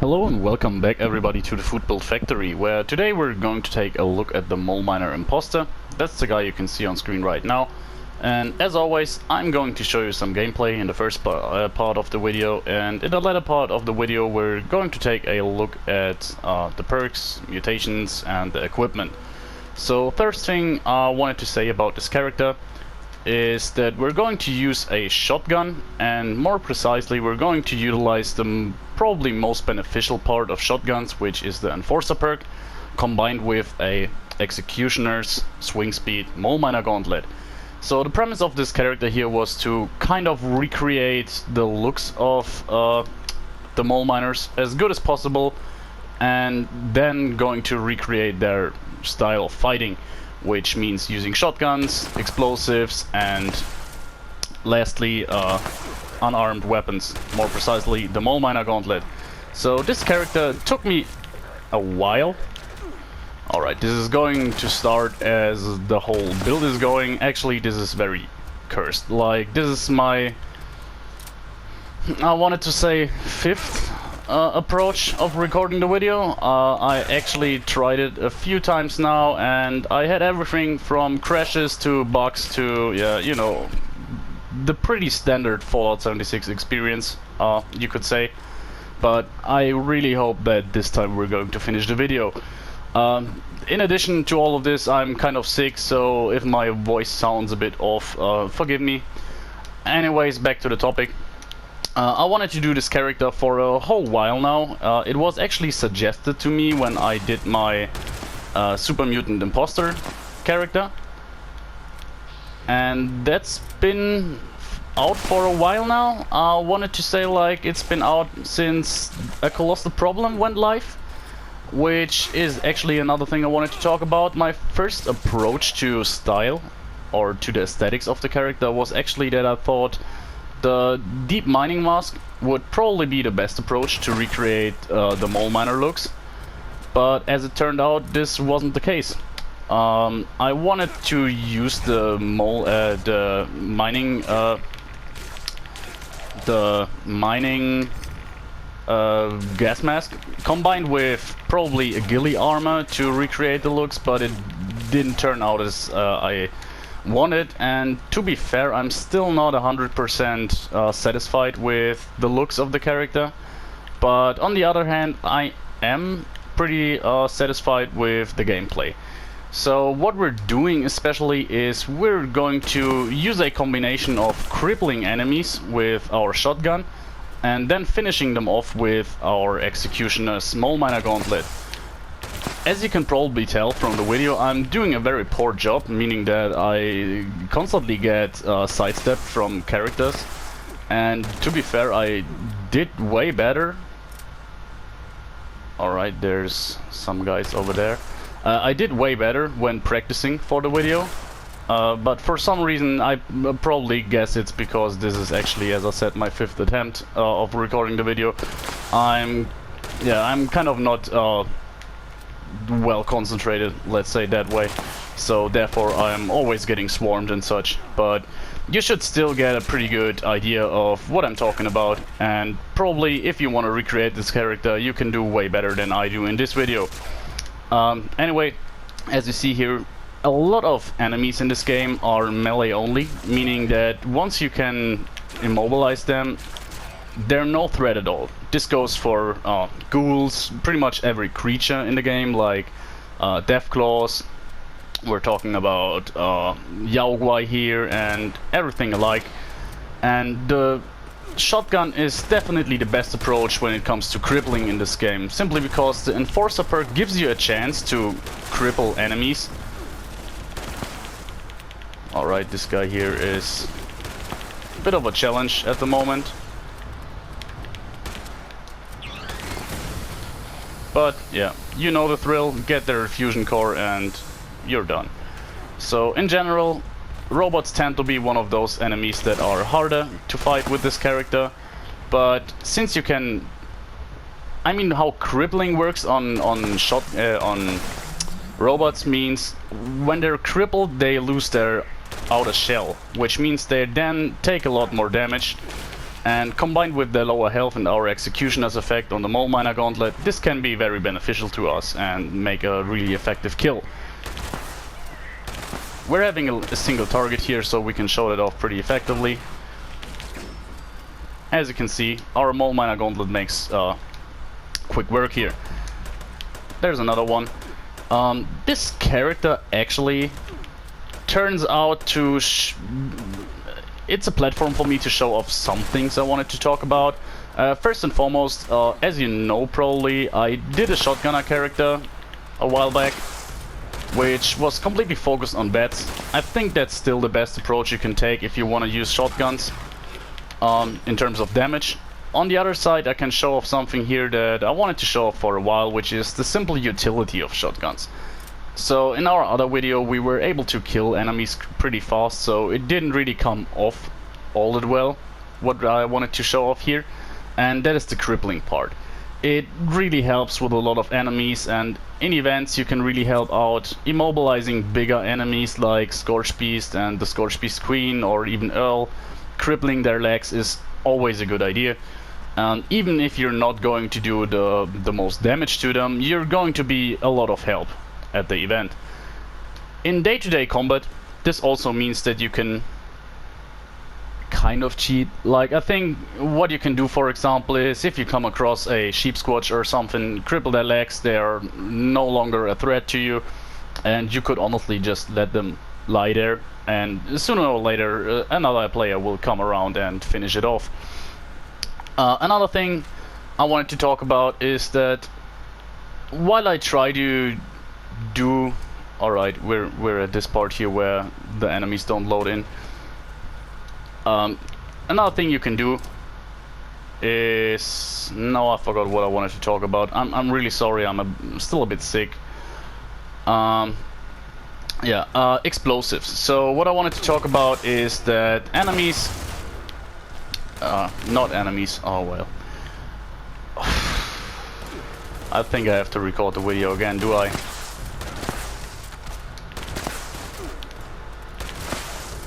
Hello and welcome back everybody to the Foodbuild factory, where today we're going to take a look at the mole miner Imposter. That's the guy you can see on screen right now. And as always, I'm going to show you some gameplay in the first part of the video, and in the latter part of the video we're going to take a look at the perks, mutations and the equipment. So first thing I wanted to say about this character is that we're going to use a shotgun, and more precisely we're going to utilize the probably most beneficial part of shotguns, which is the Enforcer perk, combined with a Executioner's Swing Speed Mole Miner Gauntlet. So the premise of this character here was to kind of recreate the looks of the mole miners as good as possible, and then going to recreate their style of fighting, which means using shotguns, explosives, and lastly unarmed weapons, more precisely the Mole Miner Gauntlet. So this character took me a while. Alright, this is going to start as the whole build is going. Actually, this is very cursed. Like, this is my, I wanted to say, fifth approach of recording the video. I actually tried it a few times now, and I had everything from crashes to bugs to, yeah, you know, the pretty standard Fallout 76 experience, you could say. But I really hope that this time we're going to finish the video. In addition to all of this, I'm kind of sick, so if my voice sounds a bit off, forgive me. Anyways, back to the topic. I wanted to do this character for a whole while now. It was actually suggested to me when I did my Super Mutant Imposter character, and that's been out for a while now. I wanted to say, like, it's been out since A Colossal Problem went live, which is actually another thing I wanted to talk about. My first approach to style, or to the aesthetics of the character, was actually that I thought the deep mining mask would probably be the best approach to recreate the mole miner looks, but as it turned out, this wasn't the case. I wanted to use the mining gas mask combined with probably a ghillie armor to recreate the looks, but it didn't turn out as I wanted, and to be fair, I'm still not 100% satisfied with the looks of the character. But on the other hand, I am pretty satisfied with the gameplay. So what we're doing especially is we're going to use a combination of crippling enemies with our shotgun, and then finishing them off with our Executioner's Mole Miner Gauntlet. As you can probably tell from the video, I'm doing a very poor job, meaning that I constantly get sidestepped from characters, and to be fair, I did way better. Alright, there's some guys over there. I did way better when practicing for the video, but for some reason I probably guess it's because this is actually, as I said, my fifth attempt of recording the video. I'm kind of not well concentrated, let's say that way, so therefore I'm always getting swarmed and such. But you should still get a pretty good idea of what I'm talking about, and probably if you want to recreate this character, you can do way better than I do in this video. Anyway, as you see here, a lot of enemies in this game are melee only, meaning that once you can immobilize them, they're no threat at all. This goes for ghouls, pretty much every creature in the game, like Deathclaws. We're talking about Yaoguai here and everything alike. And the shotgun is definitely the best approach when it comes to crippling in this game, simply because the Enforcer perk gives you a chance to cripple enemies. Alright, this guy here is a bit of a challenge at the moment. But yeah, you know the thrill, get their fusion core and you're done. So in general, robots tend to be one of those enemies that are harder to fight with this character, but since you can, I mean, how crippling works on robots means when they're crippled they lose their outer shell, which means they then take a lot more damage, And combined with the lower health and our executioner's effect on the Mole Miner Gauntlet, this can be very beneficial to us and make a really effective kill. We're having a single target here, so we can show that off pretty effectively. As you can see, our Mole Miner Gauntlet makes quick work here. There's another one. This character actually turns out to... it's a platform for me to show off some things I wanted to talk about. First and foremost, as you know probably, I did a shotgunner character a while back, which was completely focused on bats. I think that's still the best approach you can take if you want to use shotguns in terms of damage. On the other side, I can show off something here that I wanted to show off for a while, which is the simple utility of shotguns. So in our other video we were able to kill enemies pretty fast, so it didn't really come off all that well what I wanted to show off here, and that is the crippling part. It really helps with a lot of enemies, and in events you can really help out immobilizing bigger enemies like Scorched Beast and the Scorched Beast Queen or even Earl. Crippling their legs is always a good idea. Even if you're not going to do the most damage to them, you're going to be a lot of help at the event. In day-to-day combat, this also means that you can kind of cheat. Like, I think what you can do, for example, is if you come across a sheep squatch or something, cripple their legs, they are no longer a threat to you, and you could honestly just let them lie there, and sooner or later another player will come around and finish it off. Another thing I wanted to talk about is that while I try to do... Alright, we're at this part here where the enemies don't load in. Another thing you can do is... No, I forgot what I wanted to talk about. I'm really sorry, I'm still a bit sick. Explosives. So what I wanted to talk about is that enemies... not enemies, oh well. I think I have to record the video again, do I?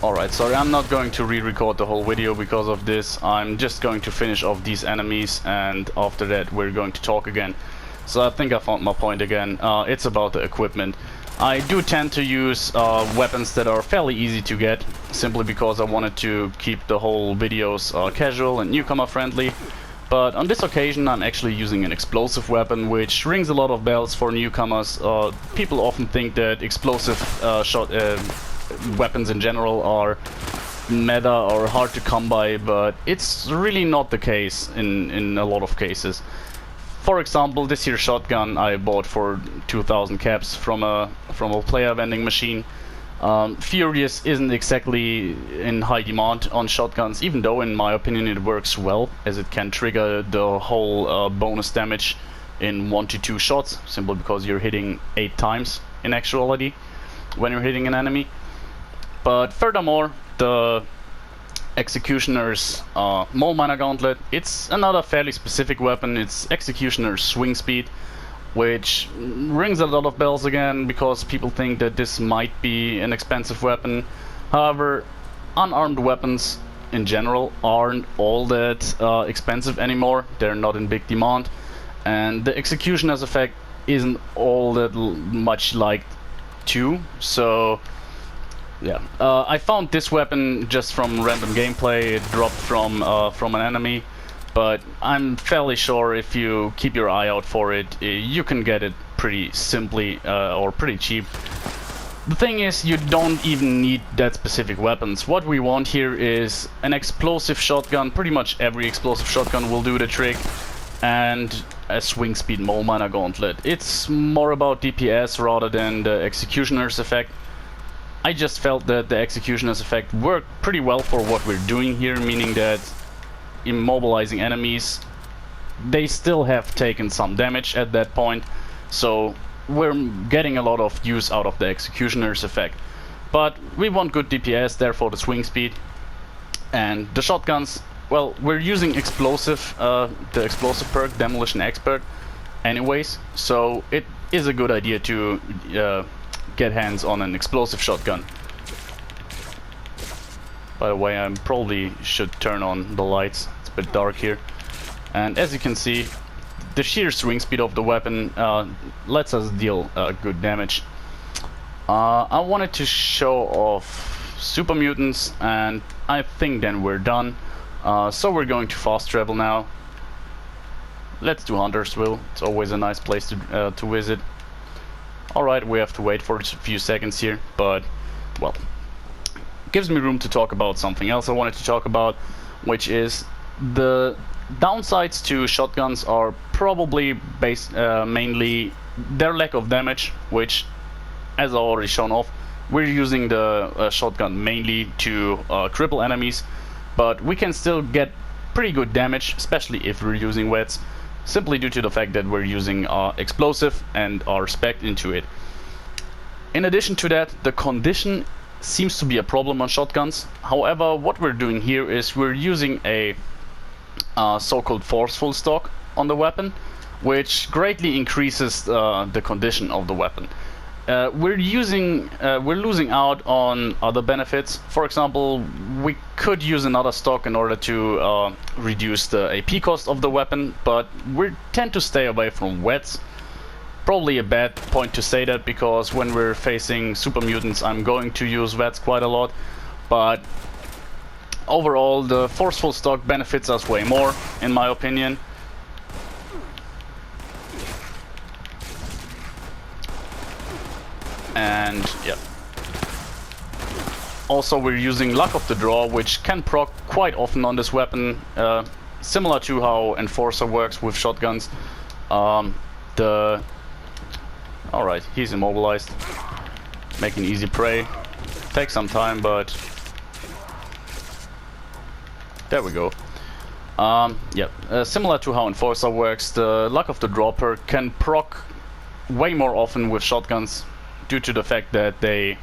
Alright, sorry, I'm not going to re-record the whole video because of this. I'm just going to finish off these enemies, and after that we're going to talk again. So I think I found my point again. It's about the equipment. I do tend to use weapons that are fairly easy to get, simply because I wanted to keep the whole videos casual and newcomer friendly. But on this occasion I'm actually using an explosive weapon, which rings a lot of bells for newcomers. People often think that explosive weapons in general are meta or hard to come by, but it's really not the case in a lot of cases. For example, this here shotgun I bought for 2,000 caps from a player vending machine. Furious isn't exactly in high demand on shotguns, even though in my opinion it works well, as it can trigger the whole bonus damage in 1 to 2 shots, simply because you're hitting 8 times in actuality when you're hitting an enemy. But furthermore, the Executioner's Mole Miner Gauntlet, it's another fairly specific weapon. It's Executioner's swing speed, which rings a lot of bells again because people think that this might be an expensive weapon. However, unarmed weapons in general aren't all that expensive anymore. They're not in big demand, and the Executioner's effect isn't all that much liked too. So yeah, I found this weapon just from random gameplay. It dropped from an enemy, but I'm fairly sure if you keep your eye out for it, you can get it pretty simply or pretty cheap. The thing is, you don't even need that specific weapons. What we want here is an explosive shotgun. Pretty much every explosive shotgun will do the trick, and a swing speed Mole Miner Gauntlet. It's more about DPS rather than the Executioner's effect. I just felt that the Executioner's effect worked pretty well for what we're doing here, meaning that immobilizing enemies, they still have taken some damage at that point, so we're getting a lot of use out of the Executioner's effect. But we want good DPS, therefore the swing speed. And the shotguns, well, we're using explosive, the explosive perk, Demolition Expert, anyways, so it is a good idea to get hands on an explosive shotgun. By the way, I probably should turn on the lights. It's a bit dark here. And as you can see, the sheer swing speed of the weapon lets us deal good damage. I wanted to show off super mutants, and I think then we're done. So we're going to fast travel now. Let's do Huntersville. It's always a nice place to visit. Alright, we have to wait for a few seconds here, but, well, gives me room to talk about something else I wanted to talk about, which is the downsides to shotguns are probably based mainly their lack of damage, which, as I already shown off, we're using the shotgun mainly to cripple enemies, but we can still get pretty good damage, especially if we're using wets, simply due to the fact that we're using explosive and are spec'd into it. In addition to that, the condition seems to be a problem on shotguns. However, what we're doing here is we're using a so-called forceful stock on the weapon, which greatly increases the condition of the weapon. We're losing out on other benefits. For example, we could use another stock in order to reduce the AP cost of the weapon, but we tend to stay away from wets. Probably a bad point to say that, because when we're facing super mutants I'm going to use wets quite a lot, but overall the forceful stock benefits us way more, in my opinion. And yeah, also we're using luck of the draw, which can proc quite often on this weapon, similar to how Enforcer works with shotguns. Alright, he's immobilized, making easy prey. Takes some time, but there we go. Similar to how Enforcer works, the luck of the draw perk can proc way more often with shotguns, due to the fact that they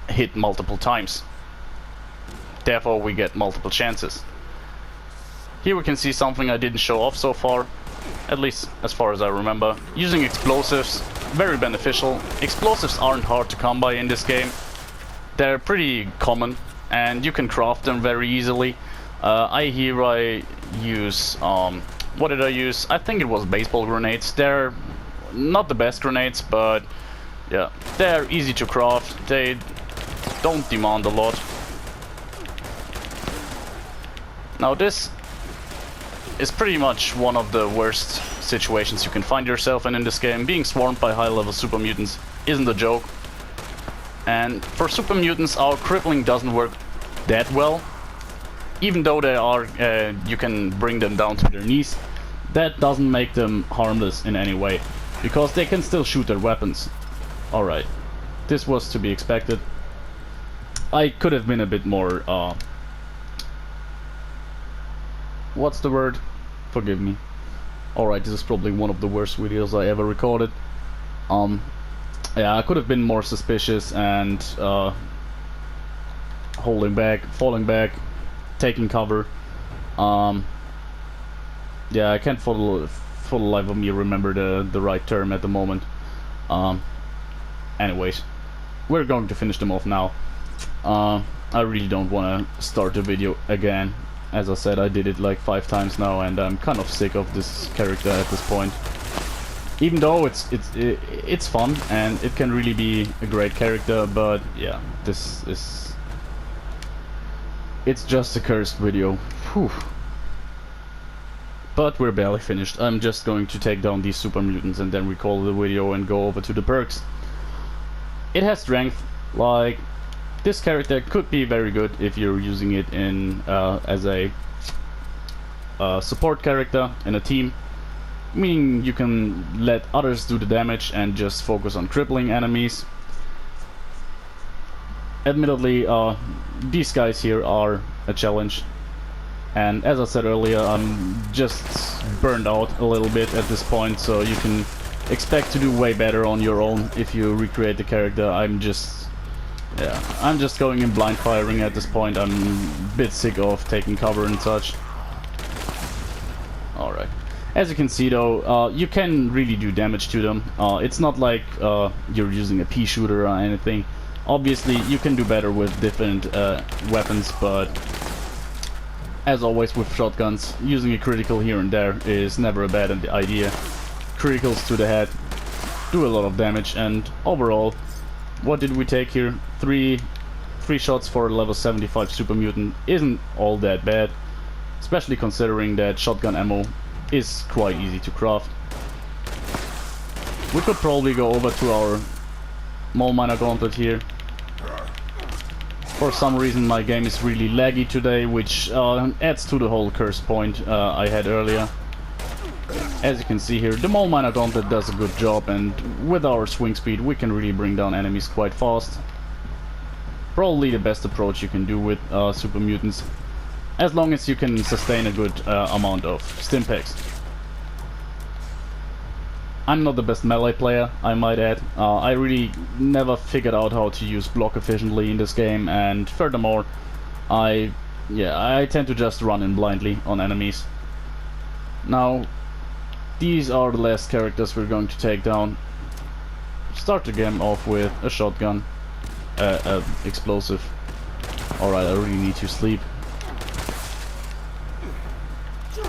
hit multiple times. Therefore we get multiple chances. Here we can see something I didn't show off so far, at least as far as I remember. Using explosives, very beneficial. Explosives aren't hard to come by in this game. They're pretty common and you can craft them very easily. I use, what did I use? I think it was baseball grenades. They're not the best grenades, but yeah, they're easy to craft. They don't demand a lot. Now this is pretty much one of the worst situations you can find yourself in this game. Being swarmed by high-level super mutants isn't a joke. And for super mutants our crippling doesn't work that well. Even though they are, you can bring them down to their knees, that doesn't make them harmless in any way, because they can still shoot their weapons. Alright, this was to be expected. I could have been a bit more, what's the word? Forgive me. Alright, this is probably one of the worst videos I ever recorded. Yeah, I could have been more suspicious and holding back, falling back, taking cover. Yeah, I can't for the life of me remember the right term at the moment. Anyways, we're going to finish them off now. I really don't want to start the video again. As I said, I did it like 5 times now, and I'm kind of sick of this character at this point. Even though it's fun and it can really be a great character, but yeah, it's just a cursed video. Whew. But we're barely finished. I'm just going to take down these super mutants and then recall the video and go over to the perks. It has strength. Like, this character could be very good if you're using it in as a support character in a team, meaning you can let others do the damage and just focus on crippling enemies. Admittedly, these guys here are a challenge, and as I said earlier, I'm just burned out a little bit at this point, so you can expect to do way better on your own if you recreate the character. I'm just going in blind firing at this point. I'm a bit sick of taking cover and such. Alright. As you can see though, you can really do damage to them. It's not like you're using a pea shooter or anything. Obviously you can do better with different weapons, but As always with shotguns, using a critical here and there is never a bad idea. Criticals to the head do a lot of damage, and overall, what did we take here? Three shots for a level 75 super mutant isn't all that bad, especially considering that shotgun ammo is quite easy to craft. We could probably go over to our mole miner gauntlet here. For some reason my game is really laggy today, which adds to the whole curse point I had earlier. As you can see here, the mole miner gauntlet does a good job, and with our swing speed we can really bring down enemies quite fast. Probably the best approach you can do with super mutants, as long as you can sustain a good amount of stim packs. I'm not the best melee player, I might add. I really never figured out how to use block efficiently in this game, and furthermore, I tend to just run in blindly on enemies. Now, these are the last characters we're going to take down. Start the game off with a shotgun, explosive. Alright, I really need to sleep.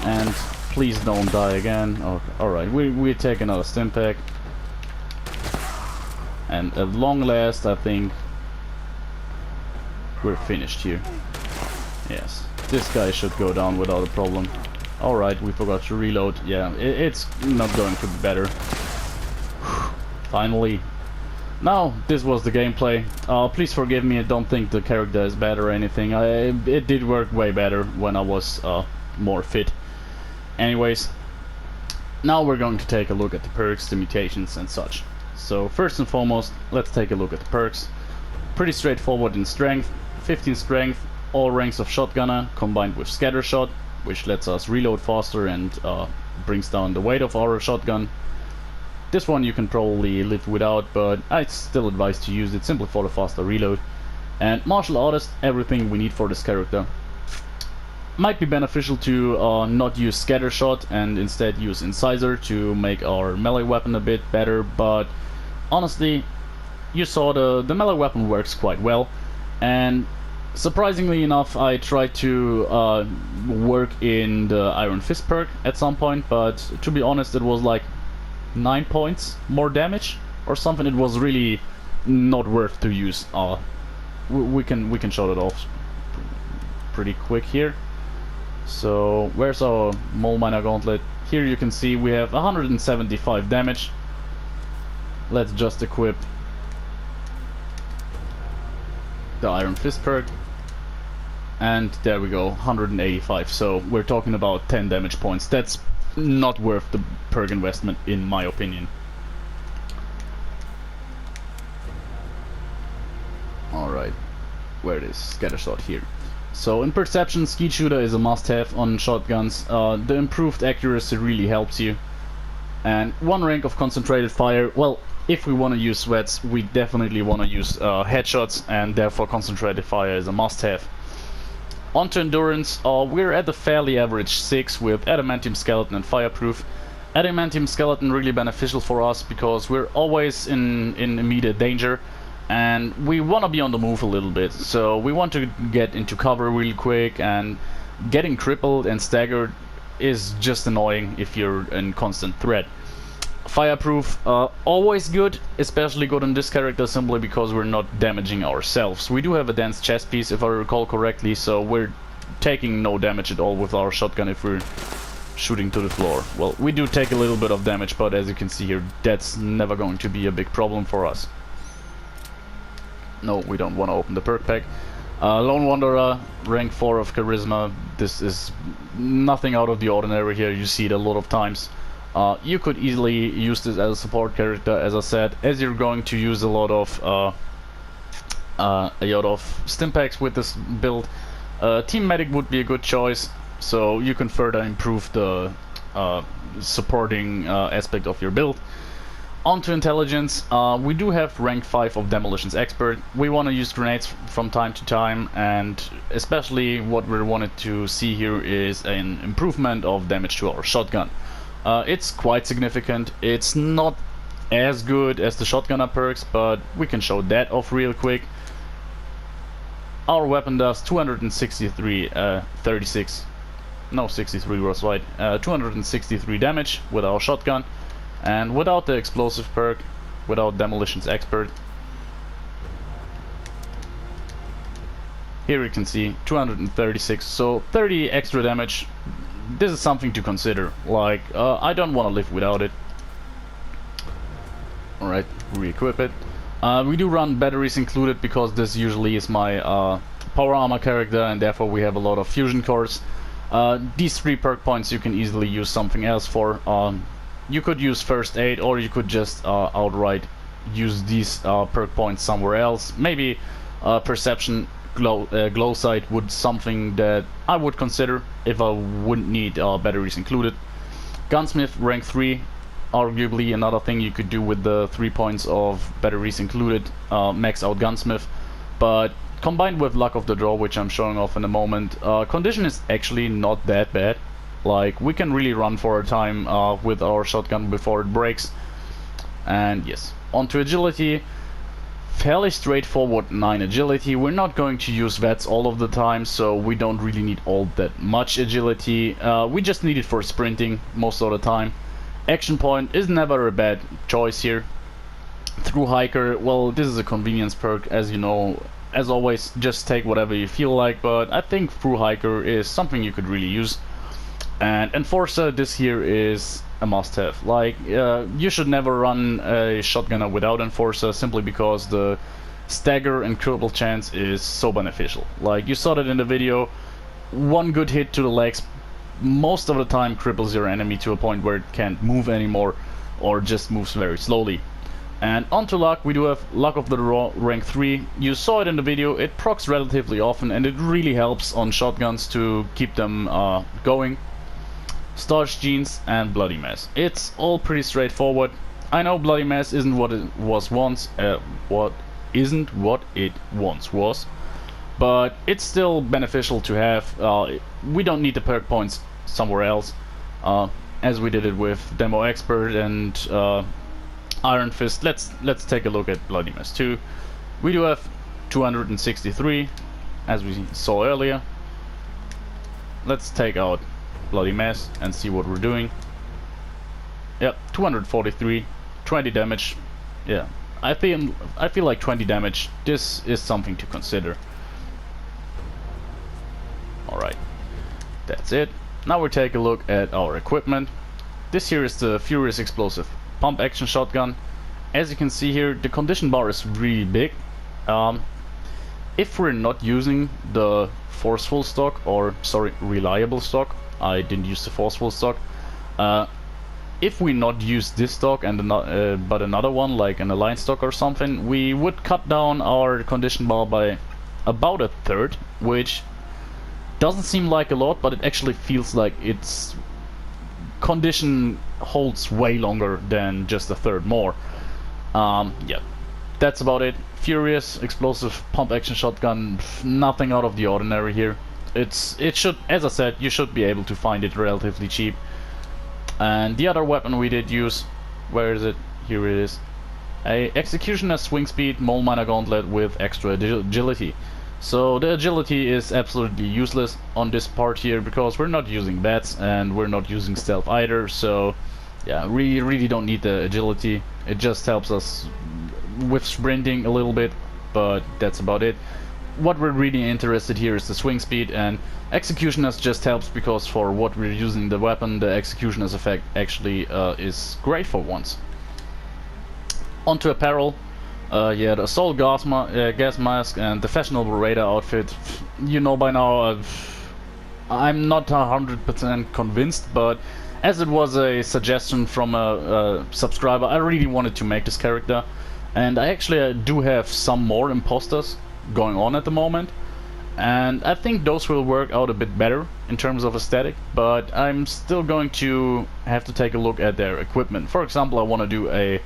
And please don't die again. Oh, alright, we take another stim pack. And at long last, I think we're finished here. Yes, this guy should go down without a problem. Alright, we forgot to reload. Yeah, it's not going to be better. Finally. Now, this was the gameplay. Please forgive me, I don't think the character is bad or anything. It did work way better when I was more fit. Anyways, now we're going to take a look at the perks, the mutations and such. So first and foremost, let's take a look at the perks. Pretty straightforward in strength. 15 strength, all ranks of shotgunner combined with scatter shot, which lets us reload faster and brings down the weight of our shotgun. This one you can probably live without, but I still advise to use it simply for the faster reload. And martial artist, everything we need for this character. Might be beneficial to not use scatter shot and instead use incisor to make our melee weapon a bit better, but honestly, you saw the melee weapon works quite well. And surprisingly enough, I tried to work in the Iron Fist perk at some point, but to be honest, it was like 9 points more damage or something. It was really not worth to use. We can show it off pretty quick here. So where's our mole miner gauntlet? Here you can see we have 175 damage. Let's just equip the Iron Fist perk, and there we go, 185. So we're talking about 10 damage points. That's not worth the perk investment in my opinion. Alright, where it is? Scatter shot here. So in perception, skeet shooter is a must-have on shotguns. The improved accuracy really helps you. And one rank of concentrated fire, well, if we want to use sweats, we definitely want to use headshots, and therefore concentrated fire is a must-have. On to endurance, we're at a fairly average 6 with adamantium skeleton and fireproof. Adamantium skeleton really beneficial for us because we're always in immediate danger. And we want to be on the move a little bit, so we want to get into cover really quick, and getting crippled and staggered is just annoying if you're in constant threat. Fireproof, always good, especially good on this character simply because we're not damaging ourselves. We do have a dense chest piece if I recall correctly, so we're taking no damage at all with our shotgun if we're shooting to the floor. Well, we do take a little bit of damage, but as you can see here, that's never going to be a big problem for us. No, we don't want to open the perk pack. Lone Wanderer, rank 4 of Charisma. This is nothing out of the ordinary here. You see it a lot of times. You could easily use this as a support character, as I said, as you're going to use a lot of stim packs with this build. Team Medic would be a good choice, so you can further improve the supporting aspect of your build. On to intelligence, we do have rank 5 of Demolitions Expert. We want to use grenades from time to time, and especially what we wanted to see here is an improvement of damage to our shotgun. It's quite significant. It's not as good as the shotgunner perks, but we can show that off real quick. Our weapon does 263, 36 No, 63 was right. 263 damage with our shotgun, and without the explosive perk, without Demolitions Expert. Here you can see 236, so 30 extra damage. This is something to consider. Like, I don't want to live without it. Alright, re-equip it. We do run batteries included because this usually is my power armor character, and therefore we have a lot of fusion cores. These 3 perk points you can easily use something else for. You could use first aid, or you could just outright use these perk points somewhere else. Maybe perception glow sight would something that I would consider if I wouldn't need batteries included. Gunsmith rank 3, arguably another thing you could do with the 3 points of batteries included, max out Gunsmith. But combined with Luck of the Draw, which I'm showing off in a moment, condition is actually not that bad. Like, we can really run for a time with our shotgun before it breaks. And yes, onto agility. Fairly straightforward 9 agility. We're not going to use VATS all of the time, so we don't really need all that much agility. We just need it for sprinting most of the time. Action point is never a bad choice here. Through Hiker, well, this is a convenience perk, as you know. As always, just take whatever you feel like, but I think Through Hiker is something you could really use. And Enforcer, this here is a must-have. Like, you should never run a shotgunner without Enforcer, simply because the stagger and cripple chance is so beneficial. Like, you saw that in the video, one good hit to the legs most of the time cripples your enemy to a point where it can't move anymore, or just moves very slowly. And onto luck, we do have Luck of the Draw rank 3. You saw it in the video, it procs relatively often, and it really helps on shotguns to keep them going. Starch Jeans and Bloody Mess. It's all pretty straightforward. I know Bloody Mess isn't what it was once, what it once was, but it's still beneficial to have. We don't need the perk points somewhere else, as we did it with Demo Expert and Iron Fist. Let's take a look at Bloody Mess 2. We do have 263, as we saw earlier. Let's take out Bloody Mess and see what we're doing. Yep, 243, 20 damage. Yeah, I feel like 20 damage. This is something to consider. Alright, that's it. Now we take a look at our equipment. This here is the Furious Explosive Pump Action Shotgun. As you can see here, the condition bar is really big. If we're not using the forceful stock, or sorry, reliable stock, I didn't use the forceful stock. If we not use this stock and but another one like an alliance stock or something, we would cut down our condition bar by about a third, which doesn't seem like a lot, but it actually feels like its condition holds way longer than just a third more. Yeah, that's about it. Furious Explosive Pump Action Shotgun, nothing out of the ordinary here. It should, as I said, you should be able to find it relatively cheap. And the other weapon we did use, where is it? Here it is. A Executioner Swing Speed Mole Miner Gauntlet with extra agility. So the agility is absolutely useless on this part here, because we're not using bats and we're not using stealth either. So yeah, we really don't need the agility. It just helps us with sprinting a little bit, but that's about it. What we're really interested here is the swing speed, and Executioners just helps because for what we're using the weapon, the Executioners effect actually is great for once. Onto apparel. Yeah, the Assault gas mask and the Fashionable Raider outfit. You know by now, I'm not 100% convinced, but as it was a suggestion from a subscriber, I really wanted to make this character. And I actually do have some more imposters going on at the moment, and I think those will work out a bit better in terms of aesthetic, but I'm still going to have to take a look at their equipment. For example, I want to do a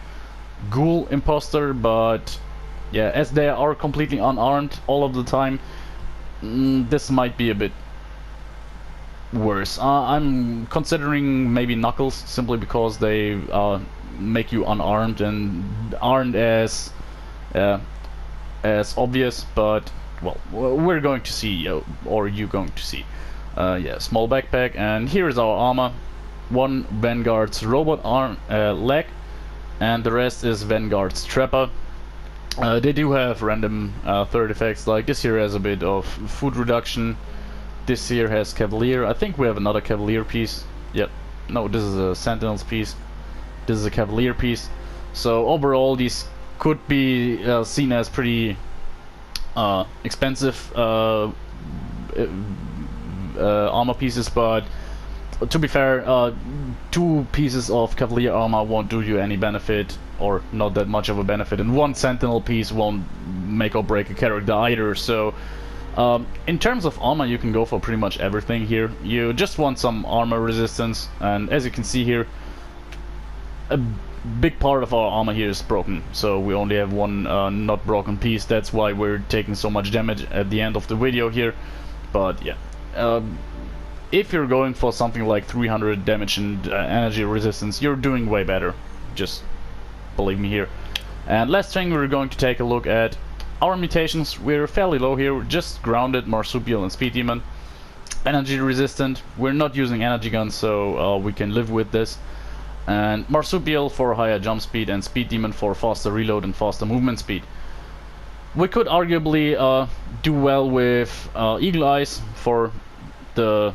Ghoul Imposter, but yeah, as they are completely unarmed all of the time, this might be a bit worse. I'm considering maybe Knuckles, simply because they make you unarmed and aren't as obvious, but well, we're going to see, or you're going to see. Yeah, small backpack, and here is our armor. One Vanguard's robot arm leg, and the rest is Vanguard's trapper. They do have random third effects, like this here has a bit of food reduction. This here has Cavalier. I think we have another Cavalier piece. Yep. No, this is a Sentinel's piece. This is a Cavalier piece. So overall, these could be seen as pretty expensive armor pieces, but to be fair, 2 pieces of Cavalier armor won't do you any benefit, or not that much of a benefit, and 1 Sentinel piece won't make or break a character either. So in terms of armor, you can go for pretty much everything here. You just want some armor resistance, and as you can see here, a big part of our armor here is broken, so we only have 1 not broken piece. That's why we're taking so much damage at the end of the video here. But yeah, if you're going for something like 300 damage and energy resistance, you're doing way better, just believe me here. And last thing, we're going to take a look at our mutations. We're fairly low here, just grounded, marsupial and speed demon. Energy resistant, we're not using energy guns, so we can live with this. And marsupial for higher jump speed, and speed demon for faster reload and faster movement speed. We could arguably do well with eagle eyes for the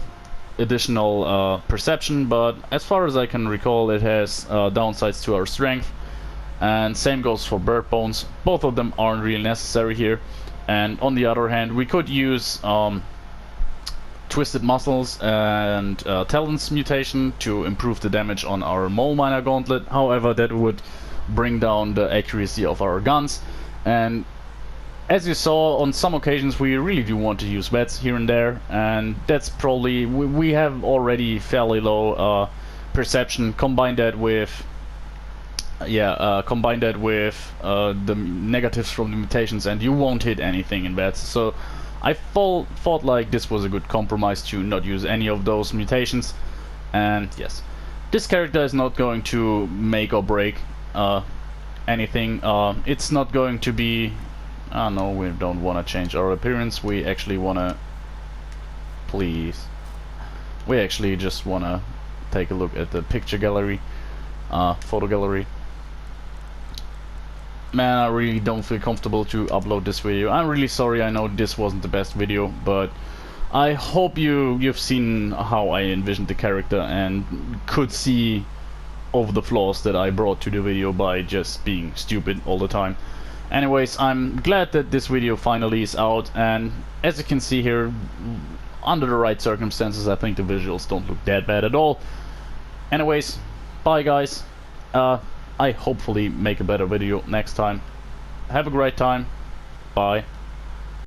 additional perception, but as far as I can recall, it has downsides to our strength. And same goes for bird bones. Both of them aren't really necessary here. And on the other hand, we could use twisted muscles and talons mutation to improve the damage on our mole miner gauntlet. However, that would bring down the accuracy of our guns. And as you saw, on some occasions we really do want to use vets here and there, and that's probably, we have already fairly low perception. Combine that with the negatives from the mutations, and you won't hit anything in vets. So I thought like this was a good compromise to not use any of those mutations. And yes, this character is not going to make or break anything. It's not going to be... no, we don't want to change our appearance. We actually want to... Please. We actually just want to take a look at the picture gallery. Photo gallery. Man, I really don't feel comfortable to upload this video. I'm really sorry, I know this wasn't the best video, but I hope you've seen how I envisioned the character and could see over the flaws that I brought to the video by just being stupid all the time. Anyways, I'm glad that this video finally is out, and as you can see here, under the right circumstances, I think the visuals don't look that bad at all. Anyways, bye guys. I hopefully make a better video next time. Have a great time. Bye.